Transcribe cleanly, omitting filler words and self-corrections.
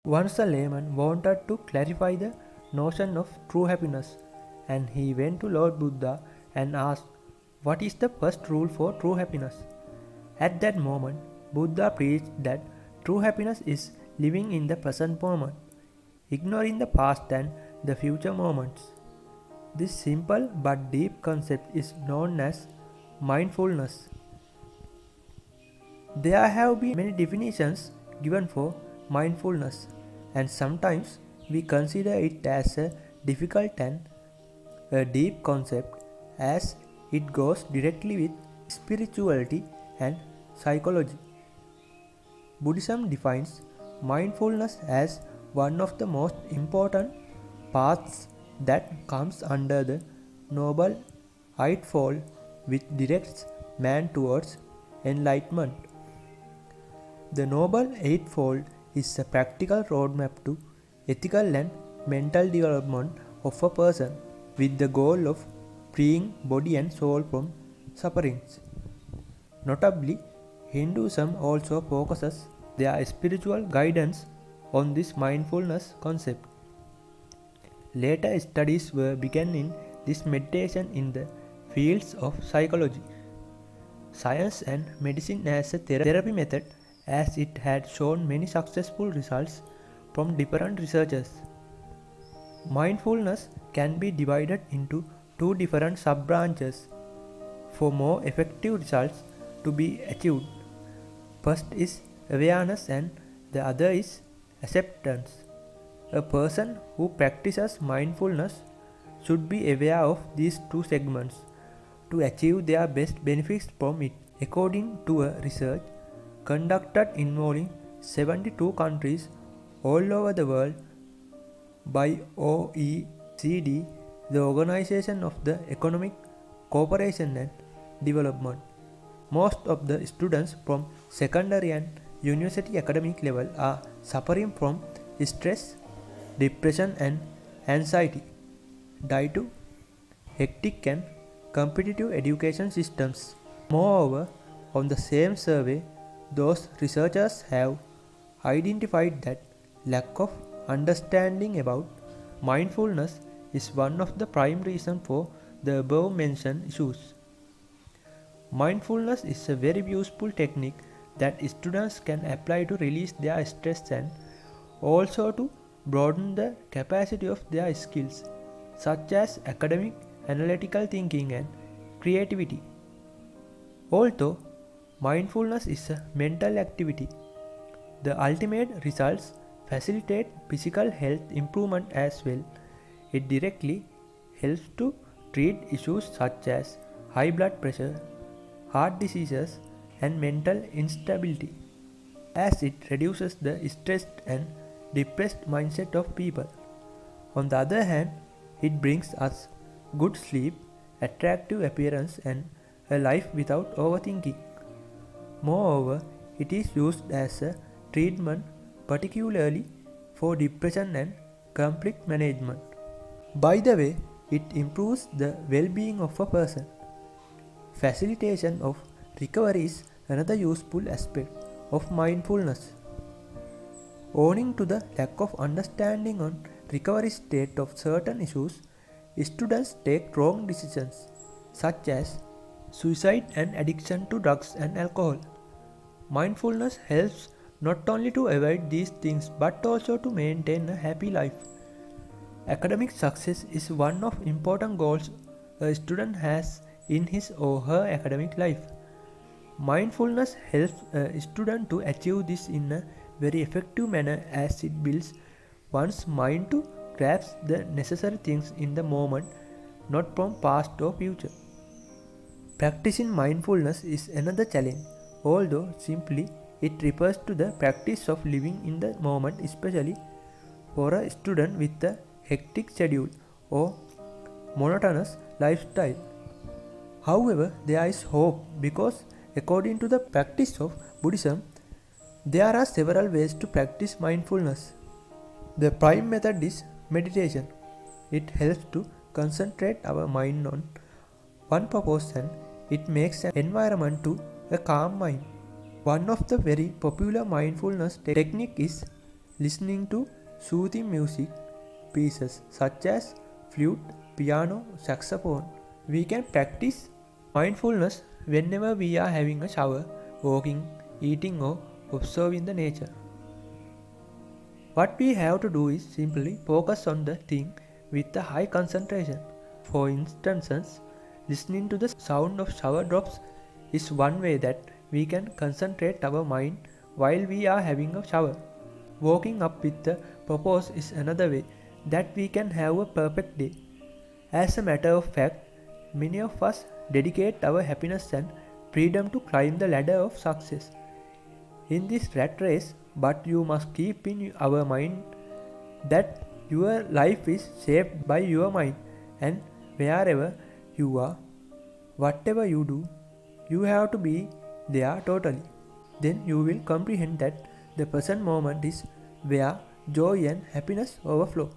Once a layman wanted to clarify the notion of true happiness, and he went to Lord Buddha and asked, "What is the first rule for true happiness?" At that moment, Buddha preached that true happiness is living in the present moment, ignoring the past and the future moments. This simple but deep concept is known as mindfulness. There have been many definitions given for mindfulness, and sometimes we consider it as a difficult and a deep concept as it goes directly with spirituality and psychology. Buddhism defines mindfulness as one of the most important paths that comes under the Noble Eightfold, which directs man towards enlightenment. The Noble Eightfold is a practical roadmap to ethical and mental development of a person with the goal of freeing body and soul from sufferings. Notably, Hinduism also focuses their spiritual guidance on this mindfulness concept. Later studies were begun in this meditation in the fields of psychology, science and medicine as a therapy method, as it had shown many successful results from different researchers. Mindfulness can be divided into two different sub-branches for more effective results to be achieved. First is awareness and the other is acceptance. A person who practices mindfulness should be aware of these two segments to achieve their best benefits from it. According to a research conducted involving 72 countries all over the world by OECD, the Organization of the Economic Cooperation and Development, most of the students from secondary and university academic level are suffering from stress, depression and anxiety due to hectic and competitive education systems. Moreover, on the same survey, those researchers have identified that lack of understanding about mindfulness is one of the prime reasons for the above mentioned issues. Mindfulness is a very useful technique that students can apply to release their stress and also to broaden the capacity of their skills, such as academic, analytical thinking, and creativity. Although mindfulness is a mental activity, the ultimate results facilitate physical health improvement as well. It directly helps to treat issues such as high blood pressure, heart diseases, and mental instability, as it reduces the stressed and depressed mindset of people. On the other hand, it brings us good sleep, attractive appearance, and a life without overthinking. Moreover, it is used as a treatment, particularly for depression and conflict management. By the way, it improves the well-being of a person. Facilitation of recovery is another useful aspect of mindfulness. Owing to the lack of understanding on recovery state of certain issues, students take wrong decisions such as suicide and addiction to drugs and alcohol. Mindfulness helps not only to avoid these things but also to maintain a happy life. Academic success is one of important goals a student has in his or her academic life. Mindfulness helps a student to achieve this in a very effective manner as it builds one's mind to grasp the necessary things in the moment, not from past or future. Practicing mindfulness is another challenge, although simply it refers to the practice of living in the moment, especially for a student with a hectic schedule or monotonous lifestyle. However, there is hope because according to the practice of Buddhism, there are several ways to practice mindfulness. The prime method is meditation. It helps to concentrate our mind on one purpose and it makes an environment to a calm mind. One of the very popular mindfulness technique is listening to soothing music pieces such as flute, piano, saxophone. We can practice mindfulness whenever we are having a shower, walking, eating, or observing the nature. What we have to do is simply focus on the thing with a high concentration. For instance, listening to the sound of shower drops is one way that we can concentrate our mind while we are having a shower. Walking up with the purpose is another way that we can have a perfect day. As a matter of fact, many of us dedicate our happiness and freedom to climb the ladder of success in this rat race, but you must keep in our mind that your life is shaped by your mind, and wherever you are, whatever you do, you have to be there totally. Then you will comprehend that the present moment is where joy and happiness overflow.